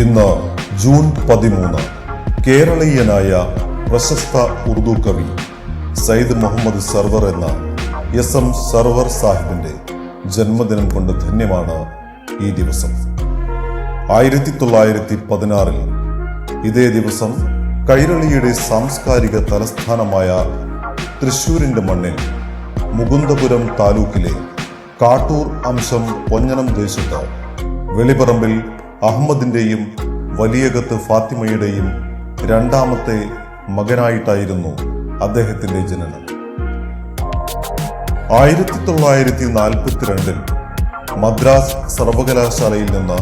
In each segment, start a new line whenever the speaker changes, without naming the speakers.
ഇന്ന് ജൂൺ 13. കേരളീയനായ പ്രശസ്ത ഉറുദു കവി സയ്യിദ് മുഹമ്മദ് സർവർ എന്ന എസ്.എം. സർവർ സാഹിബിന്റെ ജന്മദിനം കൊണ്ട് ധന്യമാണ് ഈ ദിവസം. 1916 ഇതേ ദിവസം കൈരളിയുടെ സാംസ്കാരിക തലസ്ഥാനമായ തൃശൂരിന്റെ മണ്ണിൽ മുകുന്ദപുരം താലൂക്കിലെ കാട്ടൂർ അംശം പൊഞ്ഞനം ദേശത്ത് വെളിപറമ്പിൽ അഹമ്മദിന്റെയും വലിയകത്ത് ഫാത്തിമയുടെയും രണ്ടാമത്തെ മകനായിട്ടായിരുന്നു അദ്ദേഹത്തിന്റെ ജനനം. 1942 മദ്രാസ് സർവകലാശാലയിൽ നിന്ന്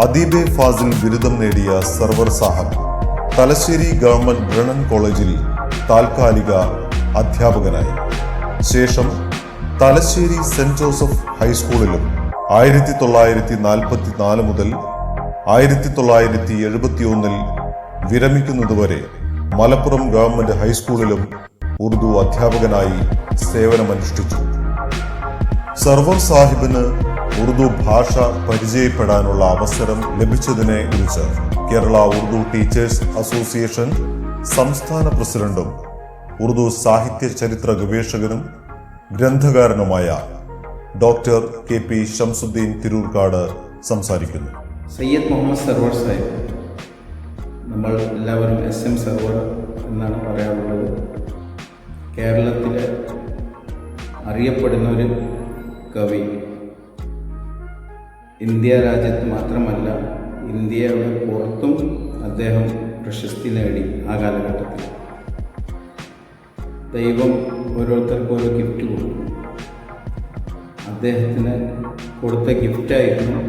അദീബെ ഫാസിൽ ബിരുദം നേടിയ സർവർ സാഹബ് തലശ്ശേരി ഗവൺമെന്റ് ബ്രണ്ണൻ കോളേജിൽ താൽക്കാലിക അധ്യാപകനായി. ശേഷം തലശ്ശേരി സെന്റ് ജോസഫ് ഹൈസ്കൂളിലും 1944 മുതൽ 1971 വിരമിക്കുന്നതുവരെ മലപ്പുറം ഗവൺമെന്റ് ഹൈസ്കൂളിലും ഉറുദു അധ്യാപകനായി സേവനമനുഷ്ഠിച്ചു. സർവർ സാഹിബിന് ഉറുദു ഭാഷ പരിചയപ്പെടാനുള്ള അവസരം ലഭിച്ചതിനെ കുറിച്ച് കേരള ഉറുദു ടീച്ചേഴ്സ് അസോസിയേഷൻ സംസ്ഥാന പ്രസിഡന്റും ഉറുദു സാഹിത്യ ചരിത്ര ഗവേഷകനും ഗ്രന്ഥകാരനുമായ ഡോക്ടർ കെ.പി. ശംസുദ്ദീൻ തിരൂർക്കാട് സംസാരിക്കുന്നു.
സയ്യിദ് മുഹമ്മദ് സർവർ സാഹിബ്, നമ്മൾ എല്ലാവരും എസ്.എം. സർവർ എന്നാണ് പറയാറുള്ളത്. കേരളത്തിലെ അറിയപ്പെടുന്ന ഒരു കവി. ഇന്ത്യ രാജ്യത്ത് മാത്രമല്ല, ഇന്ത്യയുടെ പുറത്തും അദ്ദേഹം പ്രശസ്തി നേടി. ആ കാലഘട്ടത്തിൽ ദൈവം ഓരോരുത്തർക്കും ഓരോ ഗിഫ്റ്റ് കൊടുക്കും. അദ്ദേഹത്തിന് കൊടുത്ത ഗിഫ്റ്റായിരുന്നു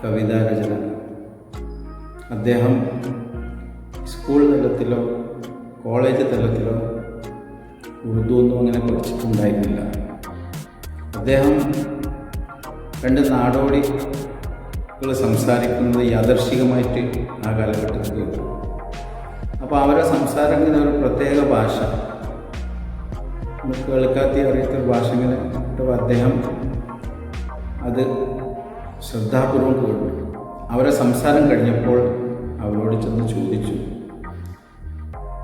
കവിതാരചന. അദ്ദേഹം സ്കൂൾ തലത്തിലോ കോളേജ് തലത്തിലോ ഉറുദു ഒന്നും അങ്ങനെ പഠിച്ചിട്ടുണ്ടായിരുന്നില്ല. അദ്ദേഹം 2 നാടോടികൾ സംസാരിക്കുന്നത് യാദർശികമായിട്ട് ആ കാലഘട്ടത്തിൽ കേട്ടു. അപ്പോൾ അവരുടെ സംസാരം ഇങ്ങനെ ഒരു പ്രത്യേക ഭാഷ, കേൾക്കാത്തി അറിയാത്തൊരു ഭാഷ ഇങ്ങനെ കേട്ടപ്പോൾ അദ്ദേഹം അത് ശ്രദ്ധാപൂർവം കേട്ടു. അവരെ സംസാരം കഴിഞ്ഞപ്പോൾ അവരോട് ചെന്ന് ചോദിച്ചു,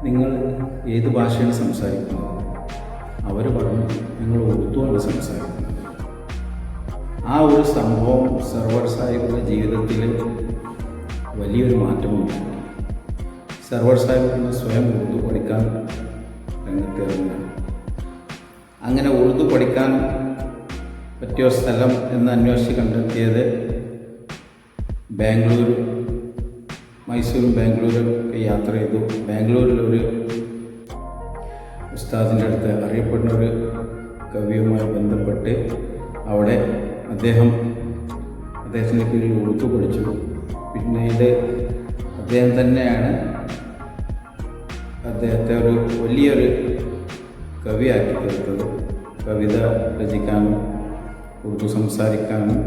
നിങ്ങൾ ഏത് ഭാഷയാണ് സംസാരിക്കുന്നത്? അവർ പറഞ്ഞു, ഞങ്ങൾ ഉറുദുവാണ് സംസാരിക്കുന്നത്. ആ ഒരു സംഭവം സർവർ സാഹിബിൻ്റെ ജീവിതത്തിൽ വലിയൊരു മാറ്റമുണ്ട്. സർവർ സാഹിബിന് സ്വയം ഉറുദു പഠിക്കാൻ രംഗത്തേറുന്നു. അങ്ങനെ ഉറുദു പഠിക്കാൻ പറ്റിയ സ്ഥലം എന്ന് അന്വേഷിച്ച് കണ്ടെത്തിയത് ബാംഗ്ലൂർ, മൈസൂരും ബാംഗ്ലൂരും യാത്ര ചെയ്തു. ബാംഗ്ലൂരിലൊരു ഉസ്താദിൻ്റെ അടുത്ത്, അറിയപ്പെടുന്ന ഒരു കവിയുമായി ബന്ധപ്പെട്ട് അവിടെ അദ്ദേഹത്തിൻ്റെ കീഴിൽ ഉറുദു പഠിച്ചു. പിന്നീട് അദ്ദേഹം തന്നെയാണ് അദ്ദേഹത്തെ ഒരു വലിയൊരു കവിയാക്കി തീർത്തത്. കവിത രചിക്കാനും ഉറുദു സംസാരിക്കാനും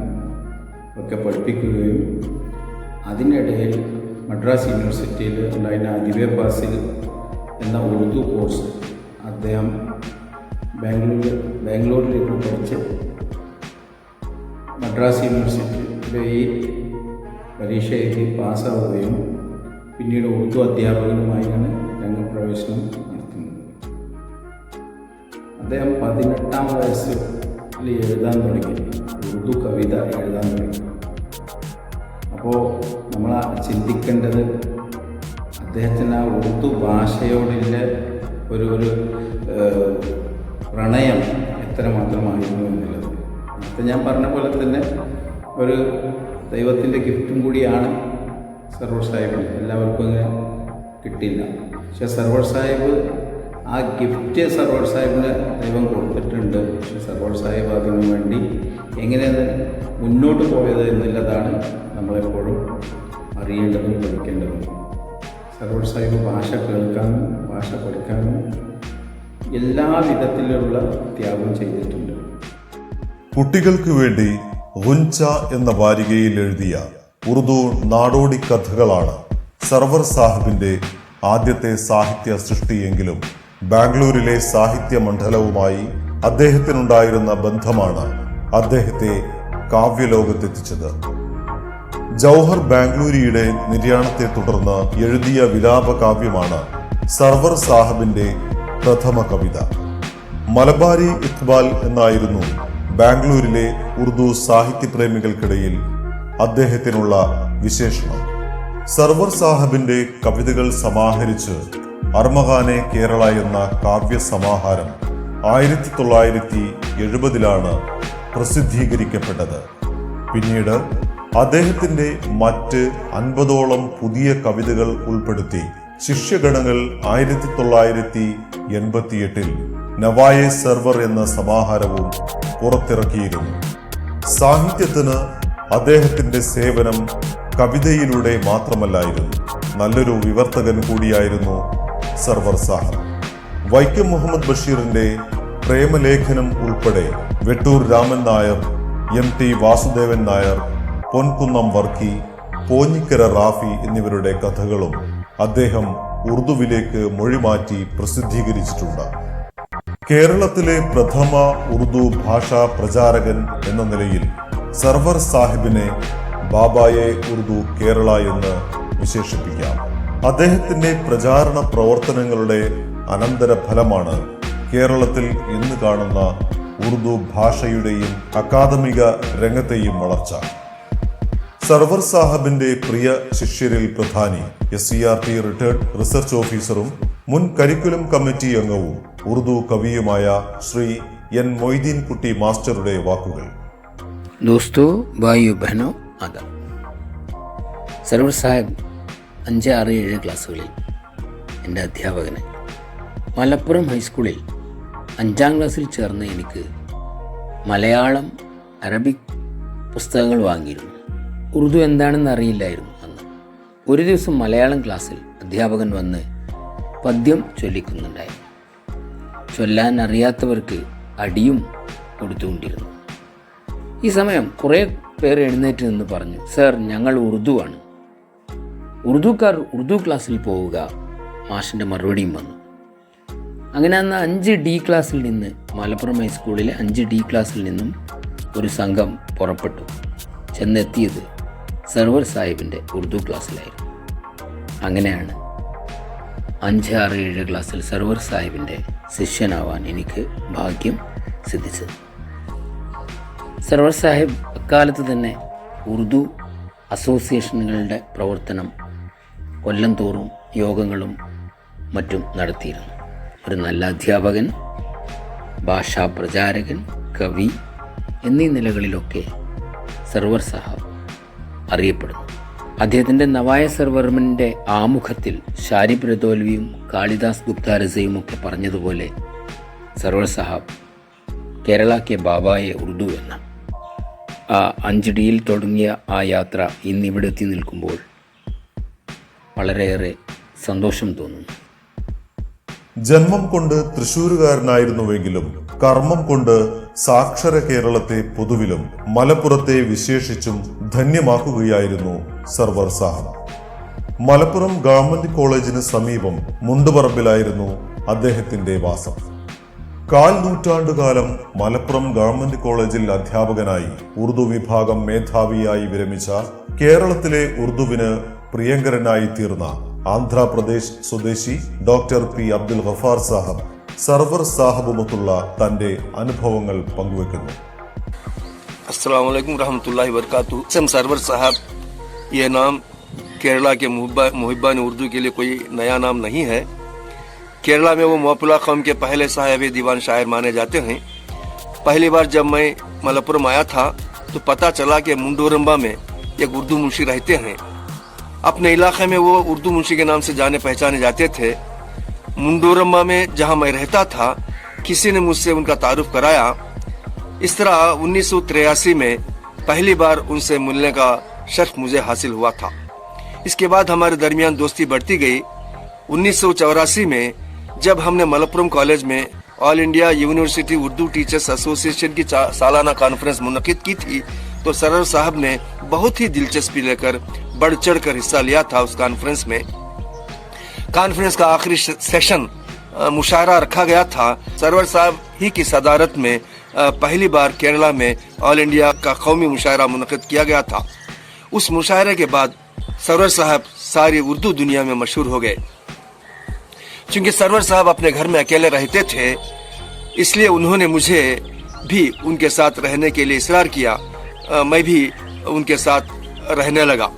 ഒക്കെ പഠിപ്പിക്കുകയും അതിനിടയിൽ മദ്രാസ് യൂണിവേഴ്സിറ്റിയിൽ ഉണ്ടായിരുന്ന അദീബെ ഫാസിൽ എന്ന ഉറുദു കോഴ്സ് അദ്ദേഹം ബാംഗ്ലൂരിലേക്ക് പഠിച്ച് മദ്രാസ് യൂണിവേഴ്സിറ്റിയിലെ ഈ പരീക്ഷ എഴുതി പാസ്സാവുകയും പിന്നീട് ഉറുദു അധ്യാപകനുമായാണ് രംഗപ്രവേശനം നടത്തുന്നത്. അദ്ദേഹം 18-ാം വയസ്സിൽ എഴുതാൻ തുടങ്ങി, ഉറുദു കവിത എഴുതാൻ തുടങ്ങി. അപ്പോൾ നമ്മൾ ചിന്തിക്കേണ്ടത് അദ്ദേഹത്തിന് ആ ഉറുദു ഭാഷയോടുള്ള ഒരു പ്രണയം എത്രമാത്രമായിരുന്നു എന്നുള്ളത്. നേരത്തെ ഞാൻ പറഞ്ഞ പോലെ തന്നെ ഒരു ദൈവത്തിൻ്റെ ഗിഫ്റ്റും കൂടിയാണ് സർവർ സാഹിബിന്. എല്ലാവർക്കും അങ്ങനെ കിട്ടില്ല. പക്ഷെ സർവർ സാഹിബ് ആ ഗിഫ്റ്റ് സർവർ സാഹിബിന് ദൈവം കൊടുത്തിട്ടുണ്ട്. പക്ഷെ സർവർ സാഹിബ് അതിനു വേണ്ടി എങ്ങനെയാണ് മുന്നോട്ട് പോയത് എന്നുള്ളതാണ് നമ്മളെപ്പോഴും അറിയേണ്ടതും പഠിക്കേണ്ടതും. സർവർ സാഹിബ് ഭാഷ കേൾക്കാനും ഭാഷ പഠിക്കാനും എല്ലാ വിധത്തിലുള്ള ത്യാഗം ചെയ്തിട്ടുണ്ട്.
കുട്ടികൾക്ക് വേണ്ടി ഗുൻച എന്ന വാരികയിൽ എഴുതിയ ഉറുദു നാടോടി കഥകളാണ് സർവർ സാഹിബിന്റെ ആദ്യത്തെ സാഹിത്യ സൃഷ്ടിയെങ്കിലും ബാംഗ്ലൂരിലെ സാഹിത്യ മണ്ഡലവുമായി അദ്ദേഹത്തിനുണ്ടായിരുന്ന ബന്ധമാണ് അദ്ദേഹത്തെ കാവ്യലോകത്തെത്തിച്ചത്. ജൗഹർ ബാംഗ്ലൂരിയുടെ നിര്യാണത്തെ തുടർന്ന് എഴുതിയ വിലാപ കാവ്യമാണ് സർവർ സാഹബിന്റെ പ്രഥമ കവിത. മലബാരി ഇഖ്ബാൽ എന്നായിരുന്നു ബാംഗ്ലൂരിലെ ഉറുദു സാഹിത്യപ്രേമികൾക്കിടയിൽ അദ്ദേഹത്തിനുള്ള വിശേഷണം. സർവർ സാഹബിന്റെ കവിതകൾ സമാഹരിച്ച് അർമഗാനെ കേരള എന്ന കാവ്യ സമാഹാരം 1970 പ്രസിദ്ധീകരിക്കപ്പെട്ടത്. പിന്നീട് അദ്ദേഹത്തിന്റെ മറ്റ് 50ഓളം പുതിയ കവിതകൾ ഉൾപ്പെടുത്തി ശിഷ്യഗണങ്ങൾ 1988 നവായെ സർവർ എന്ന സമാഹാരവും പുറത്തിറക്കിയിരുന്നു. സാഹിത്യത്തിന് അദ്ദേഹത്തിന്റെ സേവനം കവിതയിലൂടെ മാത്രമല്ലായിരുന്നു, നല്ലൊരു വിവർത്തകൻ കൂടിയായിരുന്നു സർവർ സാഹബ്. വൈക്കം മുഹമ്മദ് ബഷീറിന്റെ പ്രേമലേഖനം ഉൾപ്പെടെ വെട്ടൂർ രാമൻ നായർ, MT വാസുദേവൻ നായർ, പൊൻകുന്നം വർക്കി, പോഞ്ഞിക്കര റാഫി എന്നിവരുടെ കഥകളും അദ്ദേഹം ഉറുദുവിലേക്ക് മൊഴിമാറ്റി പ്രസിദ്ധീകരിച്ചിട്ടുണ്ട്. കേരളത്തിലെ പ്രഥമ ഉറുദു ഭാഷാ പ്രചാരകൻ എന്ന നിലയിൽ സർവർ സാഹിബിനെ ബാബായെ ഉറുദു കേരള എന്ന് വിശേഷിപ്പിക്കാം. അദ്ദേഹത്തിന്റെ പ്രചാരണ പ്രവർത്തനങ്ങളുടെ അനന്തരഫലമാണ് കേരളത്തിൽ ഇന്ന് കാണുന്ന ഉറുദു ഭാഷയുടെയും അക്കാദമിക രംഗത്തെയും വളർച്ച. സർവർ സാഹബിന്റെ പ്രിയ ശിഷ്യരിൽ പ്രധാനി SCERT റിട്ടയർഡ് റിസർച്ച് ഓഫീസറും മുൻ കരിക്കുലം കമ്മിറ്റി അംഗവും ഉറുദു കവിയുമായ ശ്രീ N മൊയ്തീൻ കുട്ടി മാസ്റ്ററുടെ വാക്കുകൾ.
दोस्तों, भाइयों बहनों, आदाब. സർവർ സാഹിബ് 5, 6, 7 ക്ലാസ്സുകളിൽ എൻ്റെ അധ്യാപകനെ. മലപ്പുറം ഹൈസ്കൂളിൽ 5ാം ക്ലാസ്സിൽ ചേർന്ന എനിക്ക് മലയാളം, അറബിക് പുസ്തകങ്ങൾ വാങ്ങിയിരുന്നു. ഉറുദു എന്താണെന്ന് അറിയില്ലായിരുന്നു അന്ന്. ഒരു ദിവസം മലയാളം ക്ലാസ്സിൽ അധ്യാപകൻ വന്ന് പദ്യം ചൊല്ലിക്കുന്നുണ്ടായി. ചൊല്ലാൻ അറിയാത്തവർക്ക് അടിയും കൊടുത്തുകൊണ്ടിരുന്നു. ഈ സമയം കുറേ പേർ എഴുന്നേറ്റ് നിന്ന് പറഞ്ഞു, സർ, ഞങ്ങൾ ഉറുദുവാണ്, ഉറുദുക്കാർ ഉറുദു ക്ലാസ്സിൽ പോവുക. മാഷിൻ്റെ മറുപടിയും വന്നു. അങ്ങനെ അന്ന് 5D ക്ലാസ്സിൽ നിന്ന്, മലപ്പുറം ഹൈസ്കൂളിലെ 5D ക്ലാസ്സിൽ നിന്നും ഒരു സംഘം പുറപ്പെട്ടു. ചെന്നെത്തിയത് സർവർ സാഹിബിൻ്റെ ഉറുദു ക്ലാസ്സിലായിരുന്നു. അങ്ങനെയാണ് 5, 6, 7 ക്ലാസ്സിൽ സർവർ സാഹിബിൻ്റെ ശിഷ്യനാവാൻ എനിക്ക് ഭാഗ്യം സിദ്ധിച്ചത്. സർവർ സാഹിബ് അക്കാലത്ത് തന്നെ ഉറുദു അസോസിയേഷനുകളുടെ പ്രവർത്തനം കൊല്ലം തോറും യോഗങ്ങളും മറ്റും നടത്തിയിരുന്നു. ഒരു നല്ല അധ്യാപകൻ, ഭാഷാ പ്രചാരകൻ, കവി എന്നീ നിലകളിലൊക്കെ സർവർ സാഹബ് അറിയപ്പെടുന്നു. അദ്ദേഹത്തിൻ്റെ നവായ സർവർമൻ്റെ ആമുഖത്തിൽ ഷാരിഫ് രതോൽവിയും കാളിദാസ് ഗുപ്താരസയും ഒക്കെ പറഞ്ഞതുപോലെ സർവർ സാഹബ് കേരള കെ ബാബായെ ഉറുദു എന്ന ആ 5Dയിൽ തുടങ്ങിയ ആ യാത്ര ഇന്നിവിടെ എത്തി നിൽക്കുമ്പോൾ വളരെയേറെ സന്തോഷം തോന്നുന്നു.
ജന്മം കൊണ്ട് തൃശ്ശൂരുകാരനായിരുന്നുവെങ്കിലും കർമ്മം കൊണ്ട് സാക്ഷര കേരളത്തെ പൊതുവിലും മലപ്പുറത്തെ വിശേഷിച്ചും ധന്യമാക്കുകയായിരുന്നു സർവർ സാഹബ്. മലപ്പുറം ഗവൺമെന്റ് കോളേജിന് സമീപം മുണ്ടുപറമ്പിലായിരുന്നു അദ്ദേഹത്തിന്റെ വാസം. 1/4 നൂറ്റാണ്ടുകാലം മലപ്പുറം ഗവൺമെന്റ് കോളേജിൽ അധ്യാപകനായി ഉറുദു വിഭാഗം മേധാവിയായി വിരമിച്ച കേരളത്തിലെ ഉറുദുവിന് പ്രിയങ്കരനായി തീർന്ന ആന്ധ്രാപ്രദേശ് സ്വദേശി doctor P. Abdul Ghaffar Saheb server സാഹബുമൊത്തുള്ള തന്റെ അനുഭവങ്ങൾ പങ്കുവെക്കുന്നു.
अस्सलाम वालेकुम रहमतुल्लाहि वबरकातुहू. सरवर साहब, ये नाम केरला के मुहिब्बान उर्दू के लिए कोई नया नाम नहीं है. केरला में वो मौपुला कौम के पहले साहिब दीवान शायर माने जाते हैं. पहली बार जब मैं मलप्पुरम आया था तो पता चला कि मुंडोरम्बा में एक उर्दू मुंशी रहते हैं. अपने इलाके में वो उर्दू मुंशी के नाम से जाने पहचाने जाते थे. मुंडोरम्बा में जहाँ मैं रहता था, किसी ने मुझसे उनका तारुफ कराया. इस तरह 1983 में पहली बार उनसे मिलने का शर्फ मुझे हासिल हुआ था. इसके बाद हमारे दरमियान दोस्ती बढ़ती गई. 1984 में जब हमने मलप्पुरम कॉलेज में all India university Urdu teachers association की सालाना कॉन्फ्रेंस मुनक्किद की थी, तो सरवर साहब ने बहुत ही दिलचस्पी लेकर बढ़ चढ़ कर हिस्सा लिया था. उस कॉन्फ्रेंस में कॉन्फ्रेंस का आखिरी सेशन मुशायरा रखा गया था. सरवर साहब ही की सदारत में पहली बार केरला में ऑल इंडिया का कौमी मुशायरा मुनक्किद किया गया था. उस मुशायरे के बाद सरवर साहब सारी उर्दू दुनिया में मशहूर हो गए। क्योंकि सरवर साहब अपने घर में अकेले रहते थे, इसलिए उन्होंने मुझे भी उनके साथ रहने के लिए इसरार किया। मैं भी उनके साथ रहने लगा।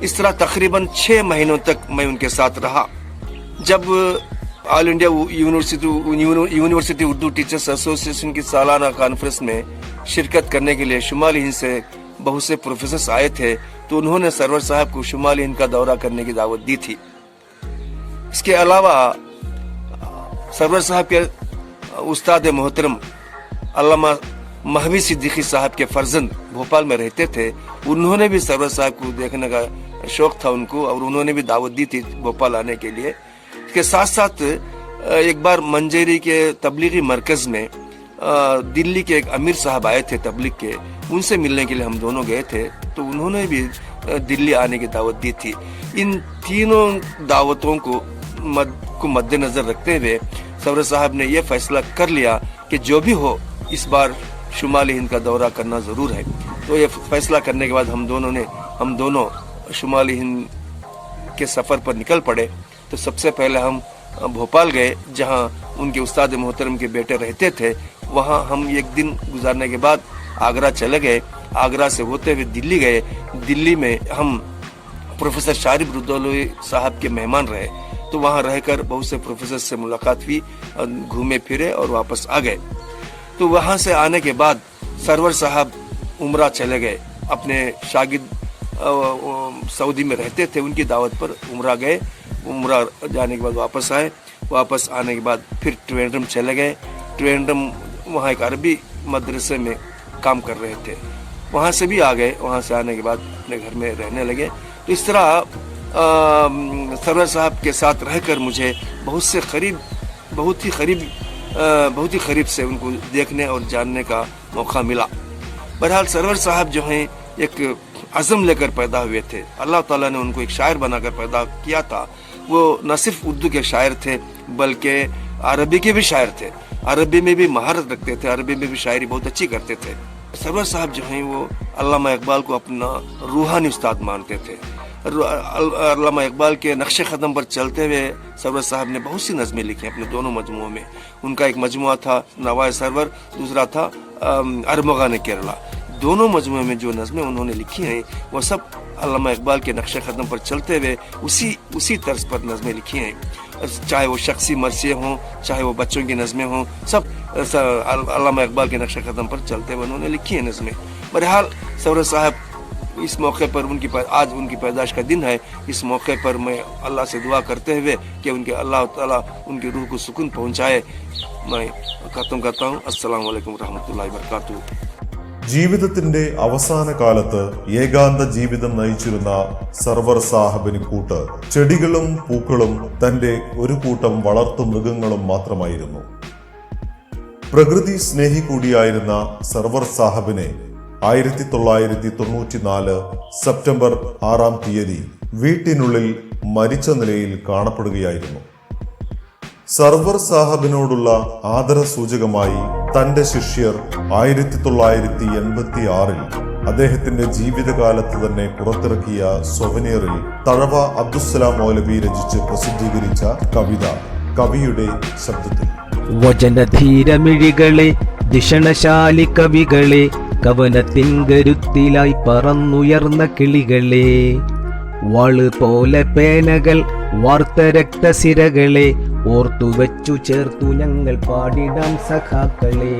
इस तरह तकरीबन 6 महीनों तक मैं उनके साथ रहा। जब all India university Urdu teachers association की सालाना कॉन्फ्रेंस में शिरकत करने के लिए शुमाली हिंद से बहुत से प्रोफेसर्स आए थे, तो उन्होंने सरवर साहब को शुमाली हिंद का दौरा करने की दावत दी थी। इसके अलावा सरवर साहब के उस्ताद मोहतरम अल्लामा महवी सिद्दीकी साहब के फर्जंद भोपाल में रहते थे। उन्होंने भी सरवर साहब को देखने का शौक था उनको, और उन्होंने भी दावत दी थी भोपाल आने के लिए। इसके साथ साथ एक बार मंजेरी के तबलीगी मरकज में दिल्ली के एक अमीर साहब आए थे तबलीग के, उनसे मिलने के लिए हम दोनों गए थे, तो उन्होंने भी दिल्ली आने की दावत दी थी। इन तीनों दावतों को मद्देनजर रखते हुए सरवर साहब ने यह फैसला कर लिया कि जो भी हो इस बार शुमाली हिंद का दौरा करना ज़रूर है। तो ये फैसला करने के बाद हम दोनों शुमाली हिंद के सफ़र पर निकल पड़े। तो सबसे पहले हम भोपाल गए, जहाँ उनके उस्ताद मोहतरम के बेटे रहते थे। वहाँ हम एक दिन गुजारने के बाद आगरा चले गए। आगरा से होते हुए दिल्ली गए। दिल्ली में हम प्रोफेसर शारिब रुदौलवी साहब के मेहमान रहे। तो वहाँ रहकर बहुत से प्रोफेसर से मुलाकात हुई, घूमे फिरे और वापस आ गए। तो वहाँ से आने के बाद सरवर साहब उम्रा चले गए। अपने शागिद सऊदी में रहते थे, उनकी दावत पर उम्रा गए। उम्रा जाने के बाद वापस आए। वापस आने के बाद फिर ट्रिवेंड्रम चले गए। ट्रिवेंड्रम वहाँ एक अरबी मदरसे में काम कर रहे थे, वहाँ से भी आ गए। वहाँ से आने के बाद अपने घर में रहने लगे। तो इस तरह सरवर साहब के साथ रहकर मुझे बहुत ही करीब से उनको देखने और जानने का मौका मिला। बहरहाल सरवर साहब जो हैं एक अज़म लेकर पैदा हुए थे। अल्लाह ताला ने उनको एक शायर बनाकर पैदा किया था। वो न सिर्फ उर्दू के शायर थे बल्कि अरबी के भी शायर थे। अरबी में भी महारत रखते थे, अरबी में भी शायरी बहुत अच्छी करते थे। सरवर साहब जो हैं वो अल्लामा इकबाल को अपना रूहानी उस्ताद मानते थे। अल्लामा इकबाल के नक्शे कदम पर चलते हुए सरवर साहब ने बहुत सी नज़में लिखी अपने दोनों मजमुओं में। उनका एक मजमुआ था नवाए सरवर, दूसरा था अरमगान केरला। दोनों मजमुए में जो नज़में उन्होंने लिखी हैं वो सब अल्लामा इकबाल के नक्शे कदम पर चलते हुए उसी तर्ज पर नज़में लिखी हैं। चाहे वो शख्सी मरसिए हों, चाहे वो बच्चों की नज़में हों, सब अल्लामा इकबाल के नक्शे कदम पर चलते हुए उन्होंने लिखी हैं नज़में। बहरहाल सरवर साहब इस मौके पर आज उनकी पैदाइश का दिन है। इस मौके पर मैं अल्लाह से दुआ करते हुए कि अल्लाह ताला उनकी रूह को सुकून पहुँचाए, मैं ख़त्म करता हूँ। अस्सलाम वालेकुम रहमतुल्लाहि वबरकातुहू।
ജീവിതത്തിന്റെ അവസാന കാലത്ത് ഏകാന്ത ജീവിതം നയിച്ചിരുന്ന സർവർ സാഹബിന് കൂട്ട് ചെടികളും പൂക്കളും തന്റെ ഒരു കൂട്ടം വളർത്തു മൃഗങ്ങളും മാത്രമായിരുന്നു. പ്രകൃതി സ്നേഹി കൂടിയായിരുന്ന സർവർ സാഹബിനെ 1994 സെപ്റ്റംബർ 6 വീട്ടിനുള്ളിൽ മരിച്ച നിലയിൽ കാണപ്പെടുകയായിരുന്നു. സർവർ സാഹബിനോടുള്ള ആദരസൂചകമായി തന്റെ ശിഷ്യർ 1986 അദ്ദേഹത്തിന്റെ ജീവിതകാലത്ത് തന്നെ പുറത്തിറക്കിയ സൊവനീറിൽ തഴവ അബ്ദുസ്സലാം മൗലവി രചിച്ച് പ്രസിദ്ധീകരിച്ച കവിത കവിയുടെ ശബ്ദത്തിൽ.
വചനധീരമിഴികളെ ദിഷണശാലി കവികളെ കവനത്തിൻ ഗരുത്തിലായി പറന്നുയർന്ന കിളികളെ വാള് പോലെ പേനകൾ വാർത്ത രക്തസിരകളെ ഓർത്തുവച്ചു ചേർത്തു ഞങ്ങൾ പാടിടാം സഖാക്കളെ.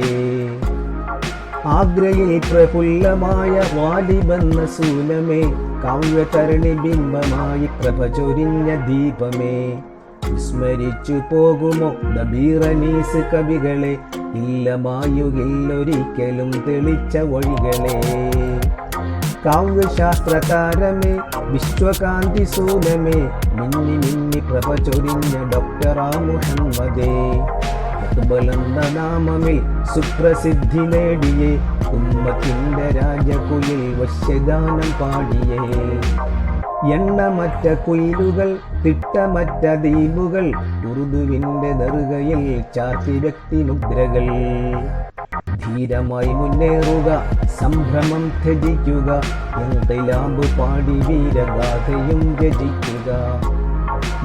ആഗ്രയിൽ പ്രഫുല്ലമായ വാലിബെന്ന സൂനമേ കാവ്യതരണി ബിംബമായി പ്രഭ ചൊരിഞ്ഞ ദീപമേ വിസ്മരിച്ചു പോകുമോ ദബീറനീസ് കവികളെ ഇല്ലമായുകില്ലൊരിക്കലും തെളിച്ച വഴികളെ. കാവ്യശാസ്ത്രതാരമേ വിശ്വകാന്തി സൂനമേ മിന്നി മിന്നി പ്രഭ ചൊരിഞ്ഞ ഡോക്ടർ മുഹമ്മദേ അക്ബലെന്ന നാമമിൽ സുപ്രസിദ്ധി നേടിയേ ഉമ്മത്തിന്റെ രാജകുലിൽ വശ്യഗാനം പാടിയേ. എണ്ണമറ്റ കുയിലുകൾ തിട്ടമറ്റ ദ്വീപുകൾ ഉറുദുവിന്റെ ദർഗയിൽ ചാർത്തി വ്യക്തി മുദ്രകൾ ധീരമായി മുന്നേറുക, സംഭ്രമം ത്യജിക്കുക, ഇൻഖിലാബ് പാടി വീരഗാഥയും രചിക്കുക.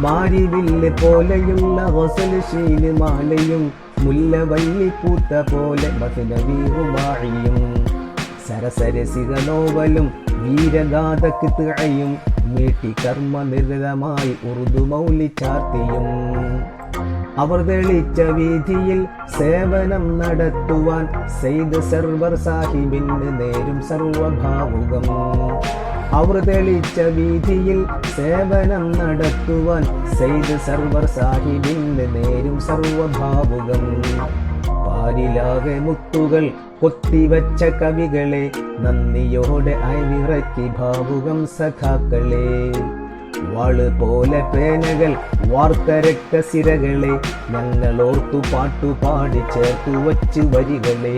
മാരിവില്ല് പോലെയുള്ള ഗസൽ ശീലുമാലയും മുല്ലവള്ളി പൂത്ത പോലെ മസ്നവി റുബാഇയും സരസരസിക നോവലും വീരഗാഥക്ക് തിഴയും മീട്ടി കർമ്മനിരതമായി ഉറുദു മൗലി ചാർത്തിയും അവർ തെളിച്ച വീതിയിൽ സേവനം നടത്തുവാൻ സെയ്ദ് സർവർ സാഹിബിന് നേരും സർവഭാവുകം. അവർ തെളിച്ച വീതിയിൽ സേവനം നടത്തുവാൻ സെയ്ദ് സർവർ സാഹിബിന് നേരും സർവഭാവുകം. പാരിലാകെ മുത്തുകൾ കൊത്തിവച്ച കവികളെ നന്ദിയോടെ അയവിറക്കി ഭാവുകം സഖാക്കളെ. വാള് പോലെ പേനകൾ വാർത്തരക്ക സിരകളെ ഞങ്ങളോർത്തു പാട്ടുപാടി ചേർത്തു വച്ച് വരികളെ.